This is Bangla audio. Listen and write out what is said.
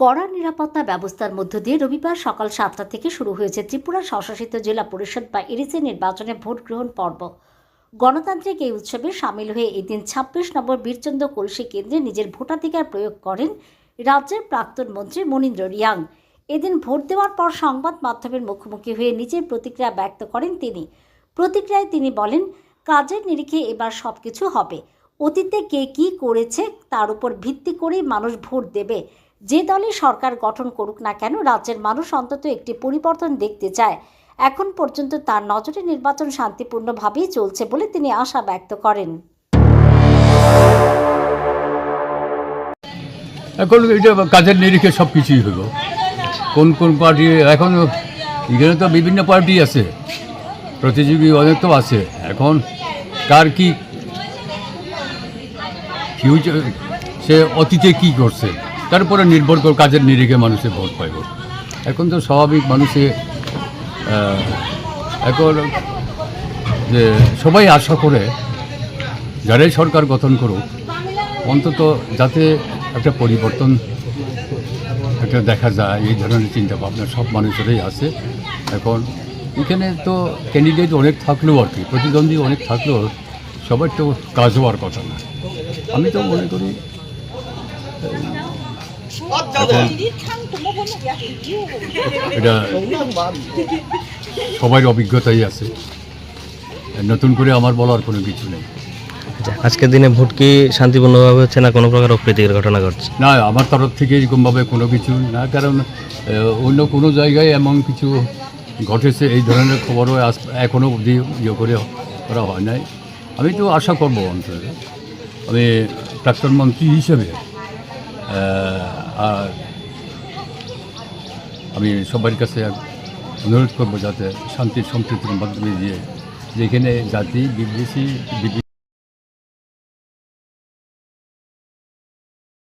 কড়া নিরাপত্তা ব্যবস্থার মধ্য দিয়ে রবিবার সকাল 7টা থেকে শুরু হয়েছে ত্রিপুরা স্বশাসিত জেলা পরিষদ বা এডিসি নির্বাচনে ভোট গ্রহণ পর্ব। গণতান্ত্রিক এই উৎসবে সামিল হয়ে এদিন 26 নম্বর বীরচন্দ্র কলসি কেন্দ্রে নিজের ভোটাধিকার প্রয়োগ করেন রাজ্যের প্রাক্তন মন্ত্রী মনীন্দ্র রিয়াং। এদিন ভোট দেওয়ার পর সংবাদ মাধ্যমের মুখোমুখি হয়ে নিজের প্রতিক্রিয়া ব্যক্ত করেন তিনি। প্রতিক্রিয়ায় তিনি বলেন, কাজের নিরিখে এবার সবকিছু হবে। অতীতে কে কী করেছে তার উপর ভিত্তি করেই মানুষ ভোট দেবে। যে দলই সরকার গঠন করুক না কেন, রাজ্যের মানুষ অন্তত একটি পরিবর্তন দেখতে চায়। এখন পর্যন্ত তার নজরে নির্বাচন শান্তিপূর্ণভাবেই চলছে বলে তিনি আশা ব্যক্ত করেন। এখন এটা কাজের নিরিখে সব কিছুই হলো। কোন কোন পার্টি, এখন এখানে তো বিভিন্ন পার্টি আছে, প্রতিযোগী অনেক তো আছে। এখন কার কি ফিউচার, সে অতীতে কী করছে তার উপরে নির্ভর করে কাজের নিরিখে মানুষের ভোট পাইব। এখন তো স্বাভাবিক মানুষে এখন যে সবাই আশা করে যারাই সরকার গঠন করুক অন্তত যাতে একটা পরিবর্তন একটা দেখা যায়, এই ধরনের চিন্তা ভাবনা সব মানুষেরই আছে। এখন এখানে তো ক্যান্ডিডেট অনেক থাকলেও আর কি, প্রতিদ্বন্দ্বী অনেক থাকলেও সবার তো কাজ হওয়ার কথা না। আমি তো মনে করি এটা সবার অভিজ্ঞতাই আছে, নতুন করে আমার বলার কোনো কিছু নেই। আজকের দিনে ভোট কি শান্তিপূর্ণভাবে হচ্ছে না কোনো প্রকার অপ্রীতিকর ঘটনা ঘটছে? না, আমার তরফ থেকে এরকমভাবে কোনো কিছু না, কারণ অন্য কোনো জায়গায় এমন কিছু ঘটেছে এই ধরনের খবরও এখনও অবধি করে করা হয় নাই। আমি তো আশা করবো অন্তত, আমি প্রাক্তন মন্ত্রী হিসেবে আর আমি সবার কাছে অনুরোধ করবো যাতে শান্তির সম্প্রীতির মাধ্যমে দিয়ে যেখানে জাতি বিদ্বেষী